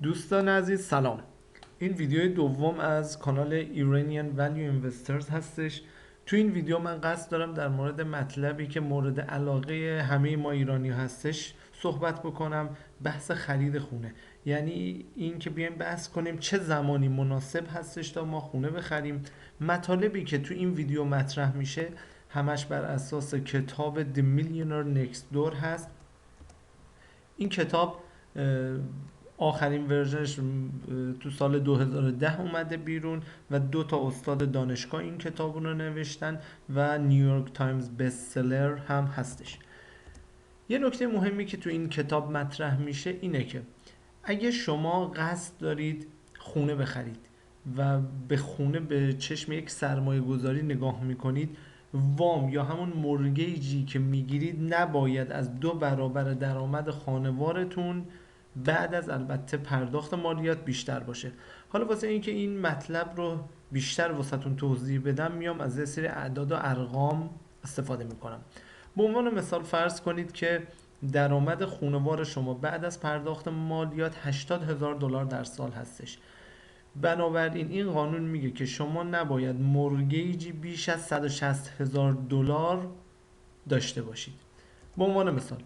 دوستان عزیز سلام. این ویدیو دوم از کانال Iranian Value Investors هستش. تو این ویدیو من قصد دارم در مورد مطلبی که مورد علاقه همه ما ایرانی هستش صحبت بکنم. بحث خرید خونه، یعنی این که بیایم بحث کنیم چه زمانی مناسب هستش تا ما خونه بخریم. مطالبی که تو این ویدیو مطرح میشه همش بر اساس کتاب The Millionaire Next Door هست. این کتاب آخرین ورژنش تو سال 2010 اومده بیرون و 2 استاد دانشگاه این کتاب رو نوشتن و نیویورک تایمز بست سلر هم هستش. یه نکته مهمی که تو این کتاب مطرح میشه اینه که اگه شما قصد دارید خونه بخرید و به خونه به چشم یک سرمایه گذاری نگاه میکنید، وام یا همون مورگیجی که میگیرید نباید از 2 برابر درآمد خانوارتون بعد از البته پرداخت مالیات بیشتر باشه. حالا واسه اینکه این مطلب رو بیشتر واسهتون توضیح بدم میام از یه سری اعداد و ارقام استفاده میکنم. به عنوان مثال فرض کنید که درآمد خانوار شما بعد از پرداخت مالیات $80,000 در سال هستش. بنابراین این قانون میگه که شما نباید مورگیجی بیش از $160,000 داشته باشید. به عنوان مثال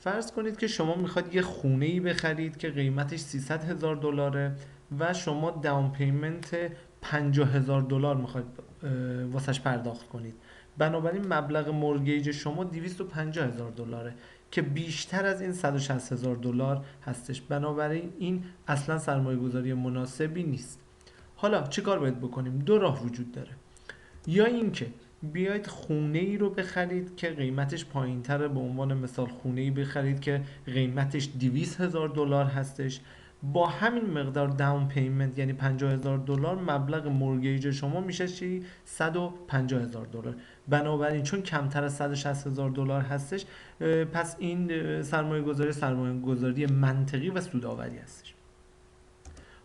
فرض کنید که شما میخواید یه خونه‌ای بخرید که قیمتش $300,000 و شما داون پیمنت $50,000 میخواید واسش پرداخت کنید. بنابراین مبلغ مورگیج شما $250,000 که بیشتر از این $160,000 هستش. بنابراین این اصلا سرمایه گذاری مناسبی نیست. حالا چی کار باید بکنیم؟ 2 راه وجود داره. یا اینکه بیاید خونه ای رو بخرید که قیمتش پایین تره، به عنوان مثال خونه ای بخرید که قیمتش $200,000 هستش، با همین مقدار داون پیمنت یعنی $50,000 مبلغ مورگیج شما میشه چی؟ $150,000. بنابراین چون کمتر از $160,000 هستش، پس این سرمایه گذاری منطقی و سودآوری هستش.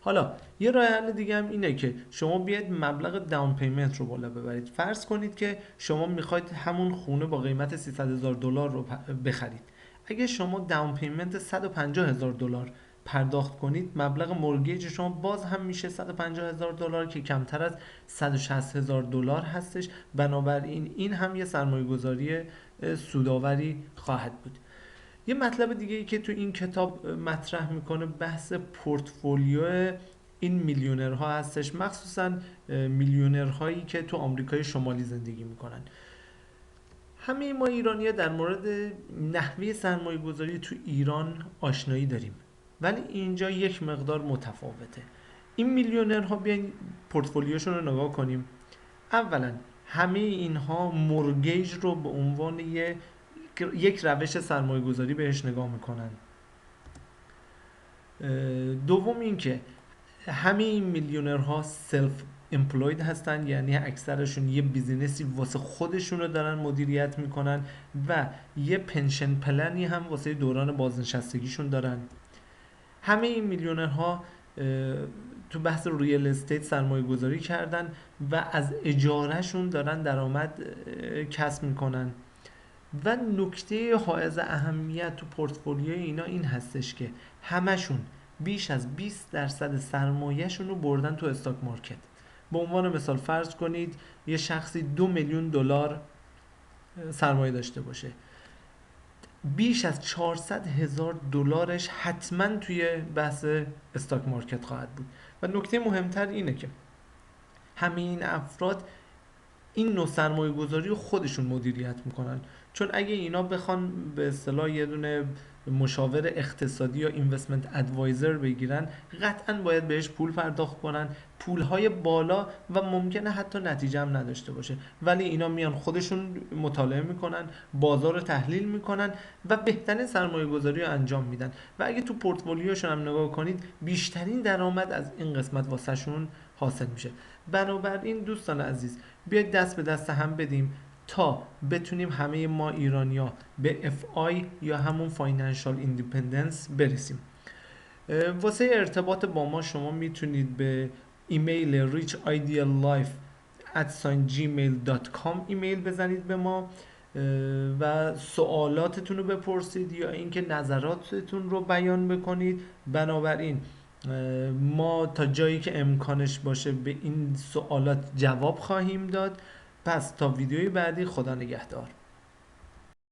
حالا یه راه حل دیگه هم اینه که شما بیاید مبلغ داون پیمنت رو بالا ببرید. فرض کنید که شما میخواید همون خونه با قیمت $300,000 رو بخرید. اگه شما داون پیمنت $150,000 پرداخت کنید، مبلغ مورگیج شما باز هم میشه $150,000 که کمتر از $160,000 هستش. بنابراین این هم یه سرمایه گذاری سودآوری خواهد بود. یه مطلب دیگه ای که تو این کتاب مطرح میکنه بحث پورتفولیو این میلیونرها هستش، مخصوصا میلیونرهایی که تو آمریکای شمالی زندگی میکنن. همه ما ایرانی‌ها در مورد نحوه سرمایه گذاری تو ایران آشنایی داریم، ولی اینجا یک مقدار متفاوته. این میلیونرها بیاین پورتفولیوشون رو نگاه کنیم. اولا همه اینها مورگیج رو به عنوان یک روش سرمایه گذاری بهش نگاه میکنن. دوم اینکه همه این میلیونرها سلف امپلوید هستن، یعنی اکثرشون یه بیزینسی واسه خودشون رو دارن مدیریت میکنن و یه پنشن پلنی هم واسه دوران بازنشستگیشون دارن. همه این میلیونرها تو بحث ریال استیت سرمایه گذاری کردن و از اجارهشون دارن درآمد کسب میکنن. و نکته حائز اهمیت تو پورتفولیوی اینا این هستش که همشون بیش از 20% سرمایه‌شون رو بردن تو استاک مارکت. به عنوان مثال فرض کنید یه شخصی $2,000,000 سرمایه داشته باشه، بیش از $400,000 حتما توی بحث استاک مارکت خواهد بود. و نکته مهمتر اینه که همه این افراد این نوع سرمایه گذاری رو خودشون مدیریت میکنن، چون اگه اینا بخوان به اصطلاح یه دونه مشاور اقتصادی یا اینوستمنت ادوایزر بگیرن، قطعا باید بهش پول پرداخت کنن، پولهای بالا و ممکنه حتی نتیجه هم نداشته باشه. ولی اینا میان خودشون مطالعه میکنن، بازار رو تحلیل میکنن و بهترین سرمایه گذاری رو انجام میدن. و اگه تو پورتفولیوشون هم نگاه کنید، بیشترین درآمد از این قسمت واسهشون حاصل میشه. بنابراین دوستان عزیز، بیاید دست به دست هم بدیم تا بتونیم همه ما ایرانیا به FI یا همون فاینانشال ایندیپندنس برسیم. واسه ارتباط با ما شما میتونید به ایمیل reachideallife@gmail.com ایمیل بزنید به ما و سوالاتتون رو بپرسید یا اینکه نظراتتون رو بیان بکنید. بنابراین ما تا جایی که امکانش باشه به این سوالات جواب خواهیم داد. پس تا ویدیوی بعدی، خدا نگهدار.